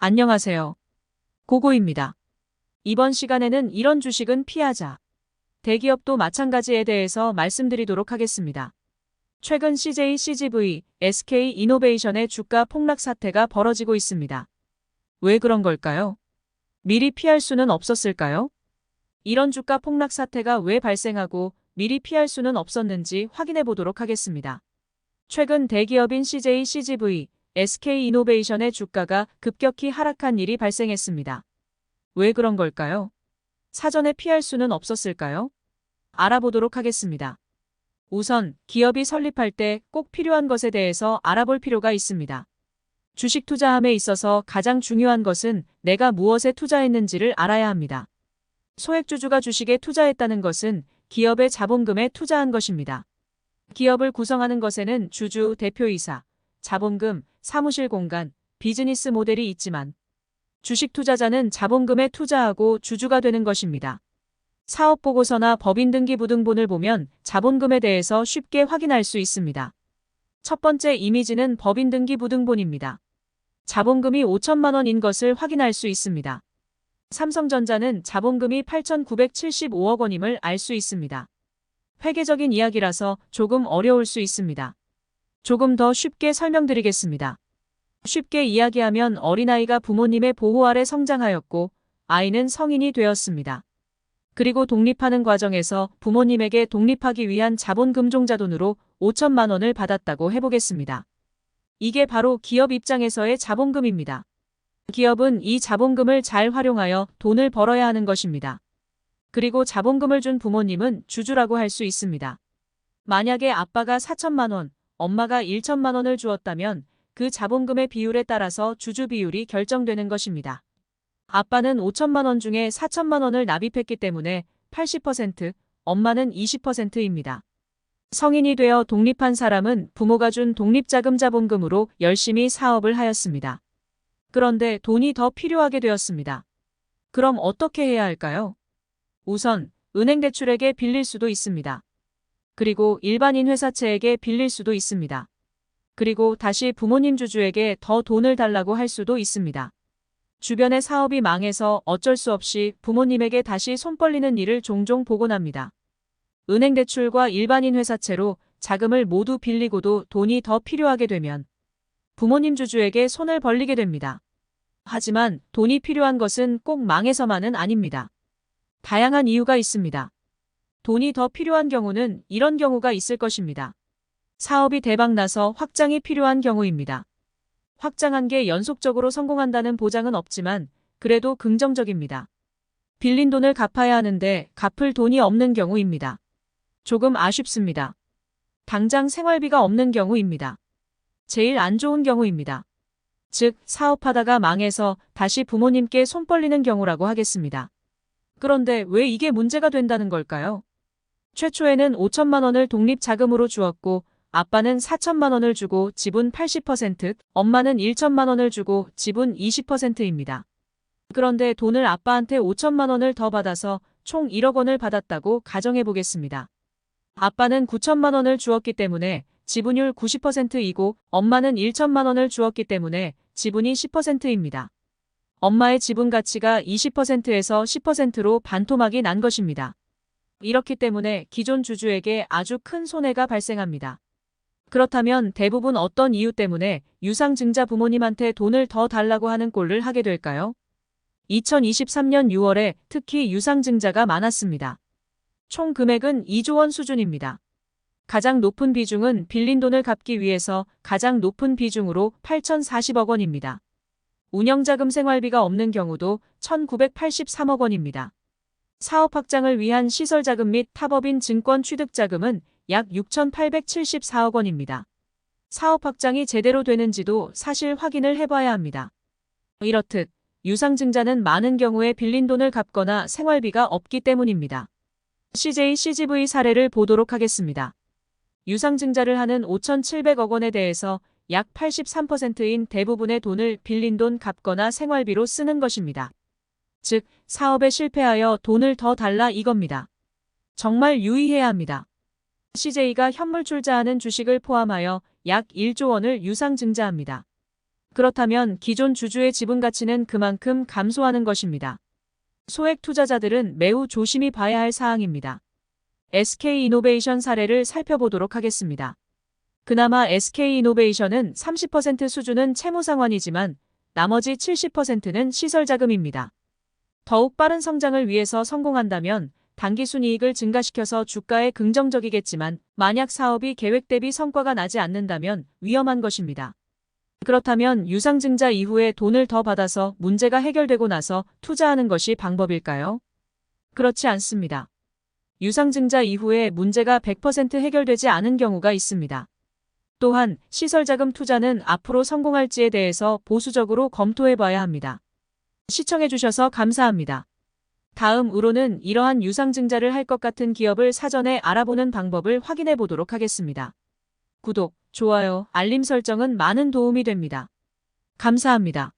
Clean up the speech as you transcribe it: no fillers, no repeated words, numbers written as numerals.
안녕하세요. 고고입니다. 이번 시간에는 이런 주식은 피하자. 대기업도 마찬가지에 대해서 말씀드리도록 하겠습니다. 최근 CJ CGV, SK이노베이션의 주가 폭락 사태가 벌어지고 있습니다. 왜 그런 걸까요? 미리 피할 수는 없었을까요? 이런 주가 폭락 사태가 왜 발생하고 미리 피할 수는 없었는지 확인해 보도록 하겠습니다. 최근 대기업인 CJ CGV, SK이노베이션의 주가가 급격히 하락한 일이 발생했습니다. 왜 그런 걸까요? 사전에 피할 수는 없었을까요? 알아보도록 하겠습니다. 우선 기업이 설립할 때 꼭 필요한 것에 대해서 알아볼 필요가 있습니다. 주식 투자함에 있어서 가장 중요한 것은 내가 무엇에 투자했는지를 알아야 합니다. 소액주주가 주식에 투자했다는 것은 기업의 자본금에 투자한 것입니다. 기업을 구성하는 것에는 주주, 대표이사, 자본금, 사무실 공간, 비즈니스 모델이 있지만 주식 투자자는 자본금에 투자하고 주주가 되는 것입니다. 사업보고서나 법인등기부등본을 보면 자본금에 대해서 쉽게 확인할 수 있습니다. 첫 번째 이미지는 법인등기부등본입니다. 자본금이 5천만 원인 것을 확인할 수 있습니다. 삼성전자는 자본금이 8,975억 원임을 알 수 있습니다. 회계적인 이야기라서 조금 어려울 수 있습니다. 조금 더 쉽게 설명드리겠습니다. 쉽게 이야기하면 어린아이가 부모님의 보호 아래 성장하였고 아이는 성인이 되었습니다. 그리고 독립하는 과정에서 부모님에게 독립하기 위한 자본금 종자돈으로 5천만 원을 받았다고 해보겠습니다. 이게 바로 기업 입장에서의 자본금입니다. 기업은 이 자본금을 잘 활용하여 돈을 벌어야 하는 것입니다. 그리고 자본금을 준 부모님은 주주라고 할 수 있습니다. 만약에 아빠가 4천만 원, 엄마가 1천만 원을 주었다면 그 자본금의 비율에 따라서 주주 비율이 결정되는 것입니다. 아빠는 5천만 원 중에 4천만 원을 납입했기 때문에 80%, 엄마는 20%입니다. 성인이 되어 독립한 사람은 부모가 준 독립자금 자본금으로 열심히 사업을 하였습니다. 그런데 돈이 더 필요하게 되었습니다. 그럼 어떻게 해야 할까요? 우선 은행 대출에게 빌릴 수도 있습니다. 그리고 일반인 회사채에게 빌릴 수도 있습니다. 그리고 다시 부모님 주주에게 더 돈을 달라고 할 수도 있습니다. 주변의 사업이 망해서 어쩔 수 없이 부모님에게 다시 손 벌리는 일을 종종 보곤 합니다. 은행 대출과 일반인 회사채로 자금을 모두 빌리고도 돈이 더 필요하게 되면 부모님 주주에게 손을 벌리게 됩니다. 하지만 돈이 필요한 것은 꼭 망해서만은 아닙니다. 다양한 이유가 있습니다. 돈이 더 필요한 경우는 이런 경우가 있을 것입니다. 사업이 대박나서 확장이 필요한 경우입니다. 확장한 게 연속적으로 성공한다는 보장은 없지만 그래도 긍정적입니다. 빌린 돈을 갚아야 하는데 갚을 돈이 없는 경우입니다. 조금 아쉽습니다. 당장 생활비가 없는 경우입니다. 제일 안 좋은 경우입니다. 즉, 사업하다가 망해서 다시 부모님께 손 벌리는 경우라고 하겠습니다. 그런데 왜 이게 문제가 된다는 걸까요? 최초에는 5천만 원을 독립자금으로 주었고 아빠는 4천만 원을 주고 지분 80%, 엄마는 1천만 원을 주고 지분 20%입니다. 그런데 돈을 아빠한테 5천만 원을 더 받아서 총 1억 원을 받았다고 가정해 보겠습니다. 아빠는 9천만 원을 주었기 때문에 지분율 90%이고 엄마는 1천만 원을 주었기 때문에 지분이 10%입니다. 엄마의 지분 가치가 20%에서 10%로 반토막이 난 것입니다. 이렇기 때문에 기존 주주에게 아주 큰 손해가 발생합니다. 그렇다면 대부분 어떤 이유 때문에 유상증자 부모님한테 돈을 더 달라고 하는 꼴을 하게 될까요? 2023년 6월에 특히 유상증자가 많았습니다. 총 금액은 2조 원 수준입니다. 가장 높은 비중은 빌린 돈을 갚기 위해서 가장 높은 비중으로 8,040억 원입니다. 운영자금 생활비가 없는 경우도 1,983억 원입니다. 사업 확장을 위한 시설자금 및 타법인 증권 취득자금은 약 6,874억 원입니다. 사업 확장이 제대로 되는지도 사실 확인을 해봐야 합니다. 이렇듯 유상증자는 많은 경우에 빌린 돈을 갚거나 생활비가 없기 때문입니다. CJ CGV 사례를 보도록 하겠습니다. 유상증자를 하는 5,700억 원에 대해서 약 83%인 대부분의 돈을 빌린 돈 갚거나 생활비로 쓰는 것입니다. 즉, 사업에 실패하여 돈을 더 달라 이겁니다. 정말 유의해야 합니다. CJ가 현물출자하는 주식을 포함하여 약 1조 원을 유상증자합니다. 그렇다면 기존 주주의 지분 가치는 그만큼 감소하는 것입니다. 소액 투자자들은 매우 조심히 봐야 할 사항입니다. SK이노베이션 사례를 살펴보도록 하겠습니다. 그나마 SK이노베이션은 30% 수준은 채무 상환이지만 나머지 70%는 시설 자금입니다. 더욱 빠른 성장을 위해서 성공한다면 단기 순이익을 증가시켜서 주가에 긍정적이겠지만 만약 사업이 계획 대비 성과가 나지 않는다면 위험한 것입니다. 그렇다면 유상증자 이후에 돈을 더 받아서 문제가 해결되고 나서 투자하는 것이 방법일까요? 그렇지 않습니다. 유상증자 이후에 문제가 100% 해결되지 않은 경우가 있습니다. 또한 시설자금 투자는 앞으로 성공할지에 대해서 보수적으로 검토해봐야 합니다. 시청해주셔서 감사합니다. 다음으로는 이러한 유상증자를 할 것 같은 기업을 사전에 알아보는 방법을 확인해 보도록 하겠습니다. 구독, 좋아요, 알림 설정은 많은 도움이 됩니다. 감사합니다.